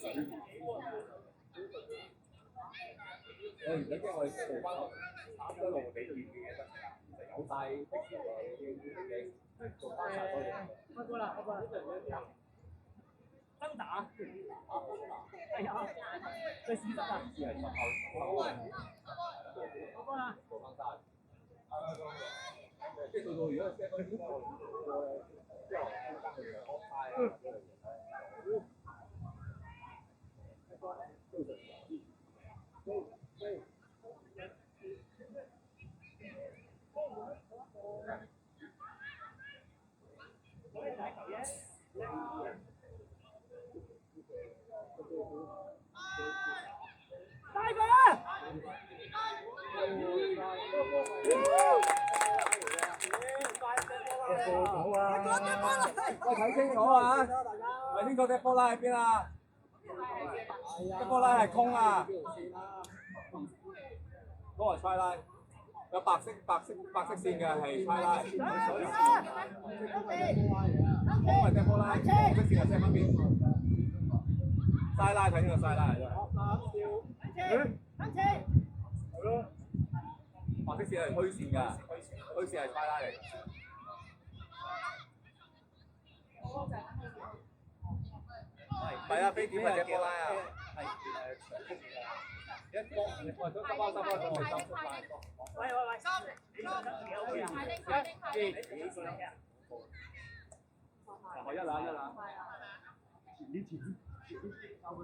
我而家驚我哋做翻一路俾意見嘅得，有晒的士已經做翻晒所有嘢。開波啦！開波啦！真打！係啊！你試得啊？試係10後。開波啦！做翻晒。即係到如果 set 嗰啲之後翻去就 off 晒啊！帶佢啊！喂，睇清楚啊！睇清楚隻波拉喺邊啊！隻波拉係空啊！嗰個係 try line， 有白色線嘅係 try line。空係隻波拉，白色線係隻分邊。晒拉睇呢個晒拉嚟啫。係咯。白色線係虛線㗎，虛線係 try line 嚟。係啊，飛點係隻波拉啊！一波，我都收翻個回收翻。喂，我一兩。前啲，收佢。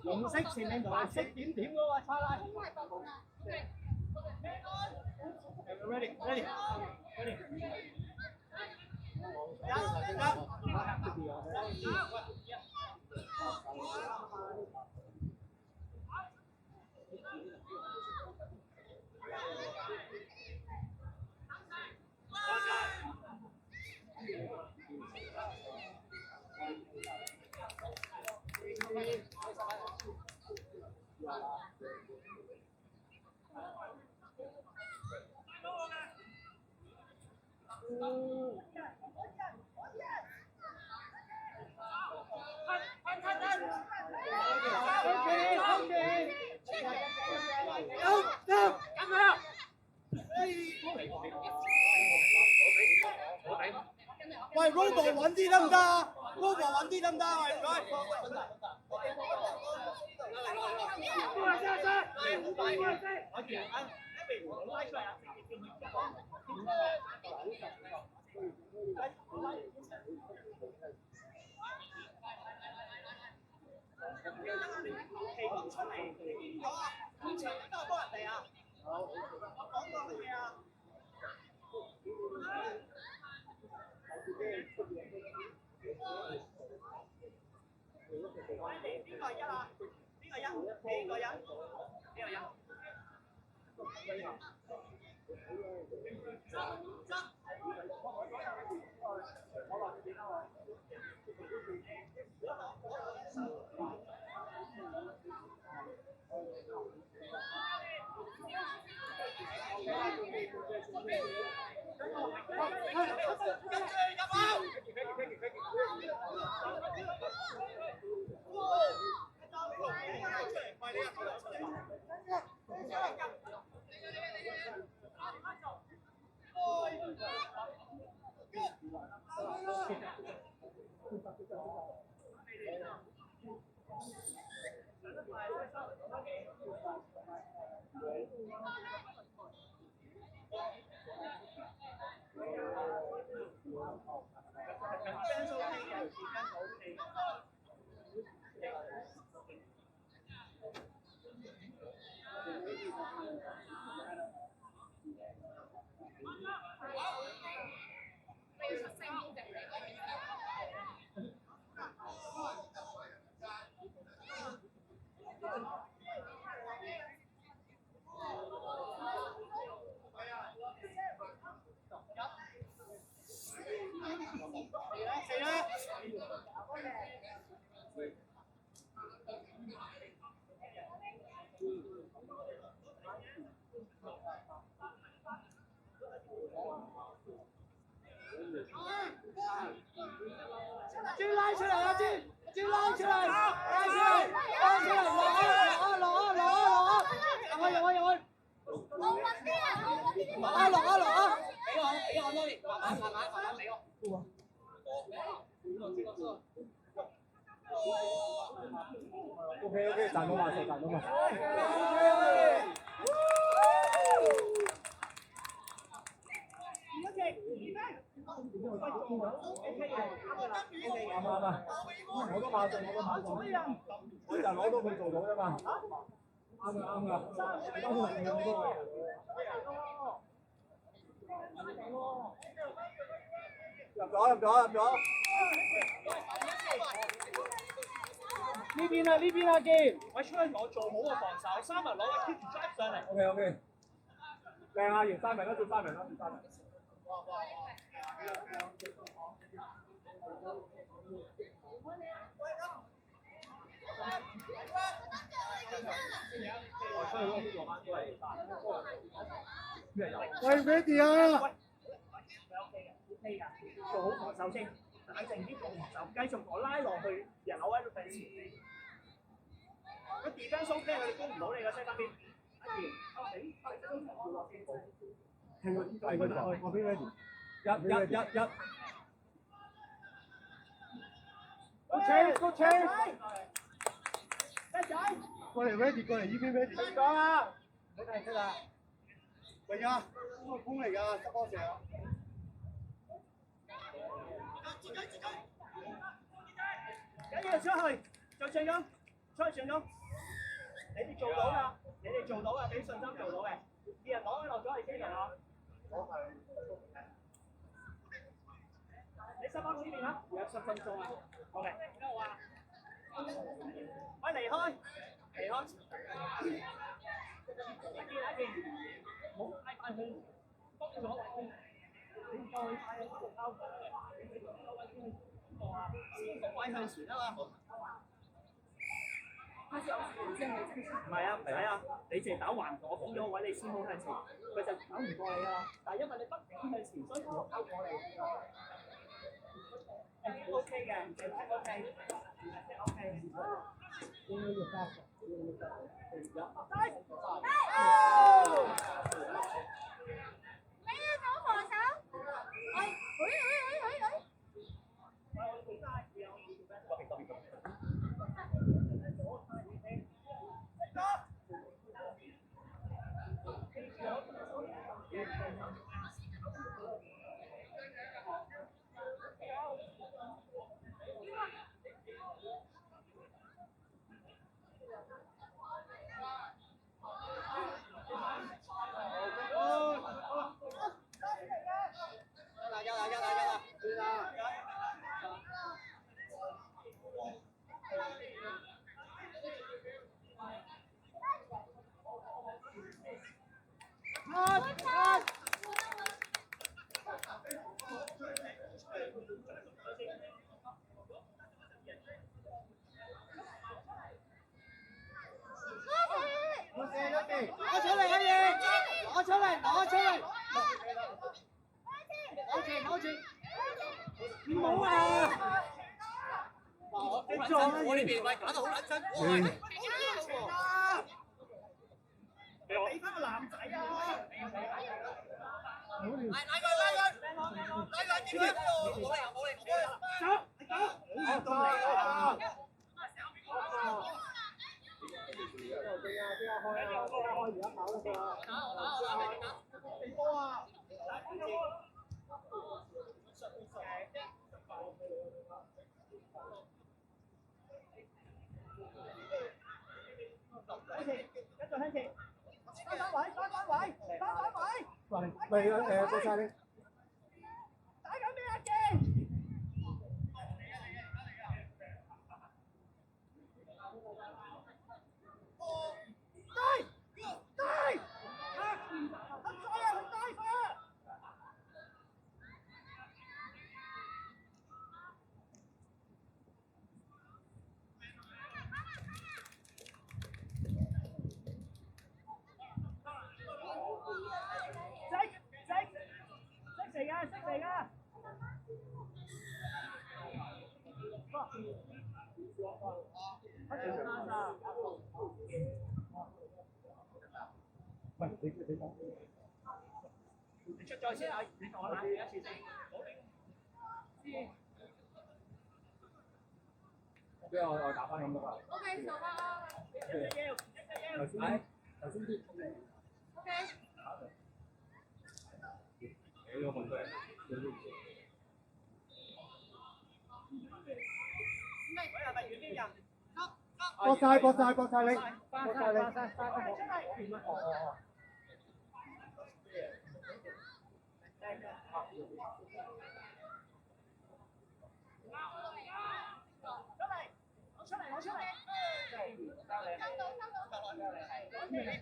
紅色前面白色點點嗰個差拉。Ready。喂 ，Robo 穩啲得唔得啊 ？Robo 穩啲得唔得啊？喂，唔該。豬拉出嚟啊！豬拉出嚟，拉出嚟，落啊！我揾啲啊！落啊！俾我多啲，慢慢俾我。OK， 賺到嘛，賺到嘛。我都馬上，我就攞到佢做到啫嘛。啱㗎。入咗。呢邊啊，健，我出去我做好個防守，三人攞個 keep 住 drive 上嚟。OK。靚啊，完三名啦，做三名。喂 ，ready 啊！OK 㗎，做好防守先，冷靜啲做防守，繼續我拉落去，人口喺度前面。個 defense OK， 佢哋攻唔到你個西北邊。係佢我邊 ready？ 一。Go chase！ 過嚟 ready， 過嚟呢邊 ready。你講啊！你睇出啦。明啊！呢個攻嚟㗎，執波射啊！緊要出去，就上咗，出去上咗。你哋做到㗎，俾信心做到嘅。二人攞落咗係機人啊！你10分呢邊啊？而家7分鐘啊。OK。喂，離開。一件，唔好拉翻佢，幫咗位。你再快啲交。先攻位向前啊嘛。唔係啊，你淨係打橫我封咗個位，你先好向前，佢就打唔過你啊。但係因為你不停向前，所以佢交過你。OK 嘅，OK。應該要加。我呢邊咪打得好撚辛苦啊！俾翻個男仔啊！拉佢！點解？冇嚟！走！未啊，到晒你。打緊咩啊？機！識嚟㗎！喂，你出咗先啊！你同我冷靜一次先。即係我打翻咁多啊。OK，手吧。頭先啲。OK。你個問題。過晒你，過晒你。出嚟！我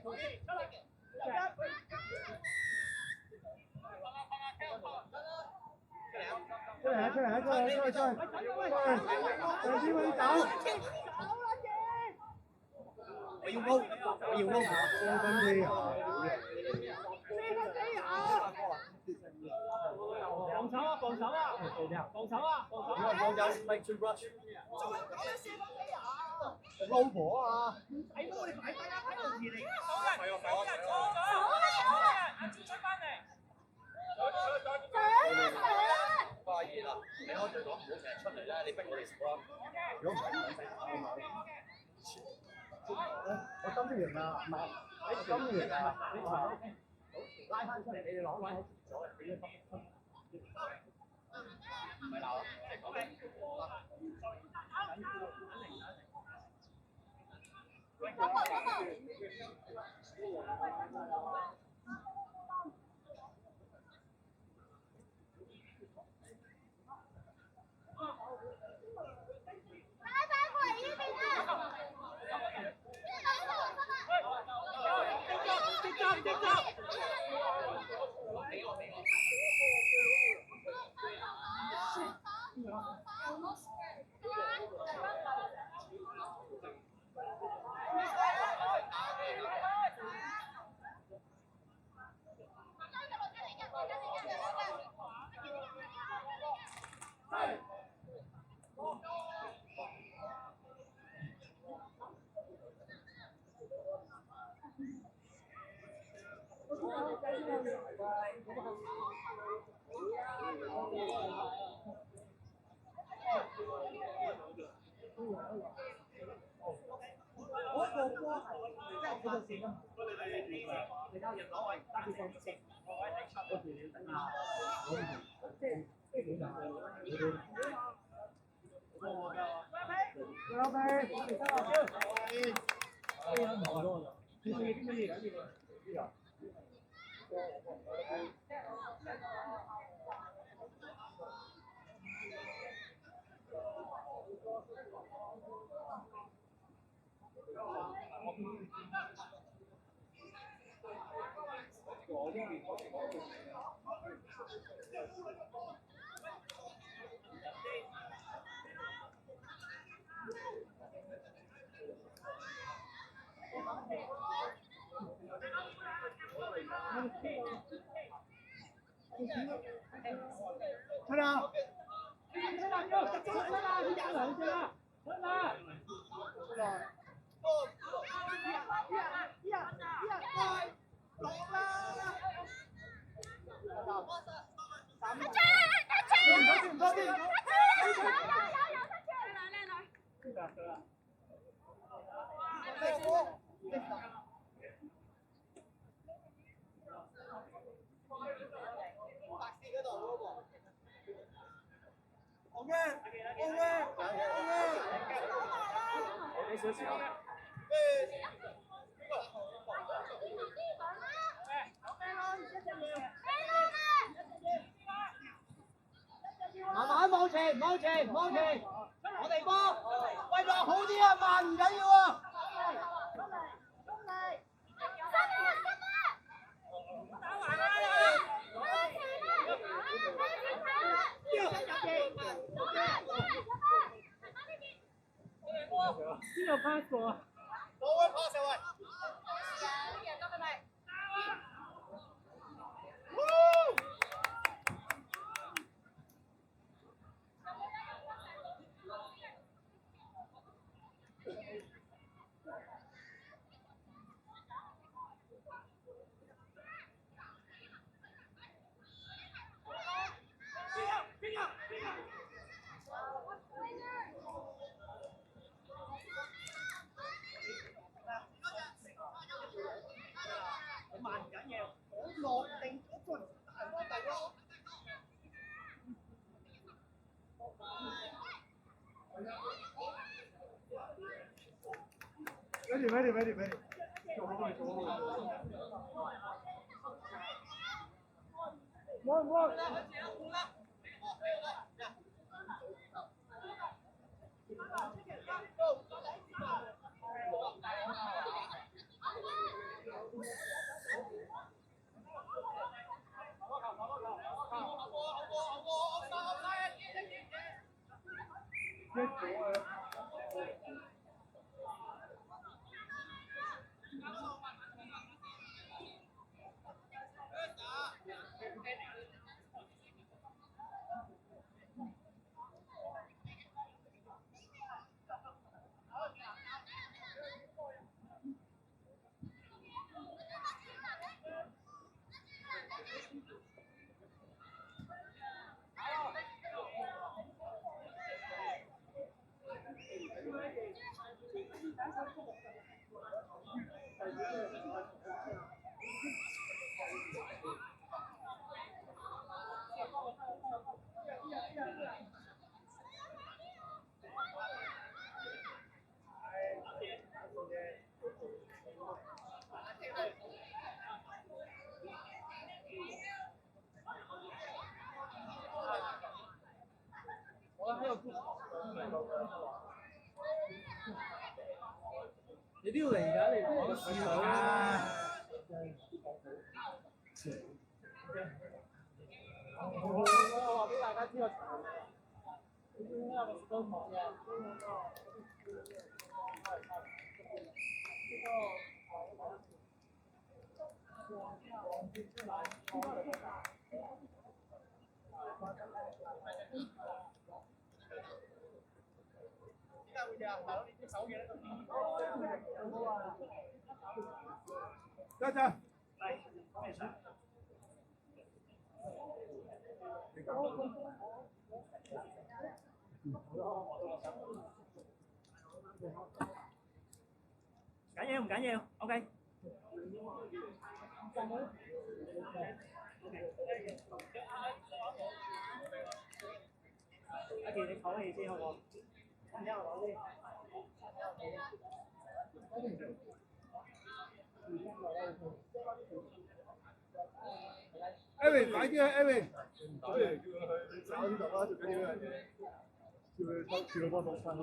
要高，防守啊！老婆啊！睇波你擺低啦，睇到2-0。花兒啦，你開隊講唔好成日出嚟啦，你逼我哋食啦。如果唔係唔使我今次贏啦，唔係，我今次贏啦，拉翻出嚟，你哋攞位喺左嚟，俾咗唔係鬧，即係講咩？出啦！慢慢往前，我哋波，喂落好啲啊，慢唔緊要啊。邊度 pass 過啊？冇啊 pass 啊喂！ Ready。你都要嚟㗎，你講笑㗎。我話俾大家知個場，你知唔知有個都講嘅？家陣。緊要唔緊要 ？OK。阿健，你唞氣先好唔好？然之後攞先。Evan，快啲啊 Evan！打嚟叫佢去炒呢度啦，最緊要一樣嘢，叫佢幫手撐好。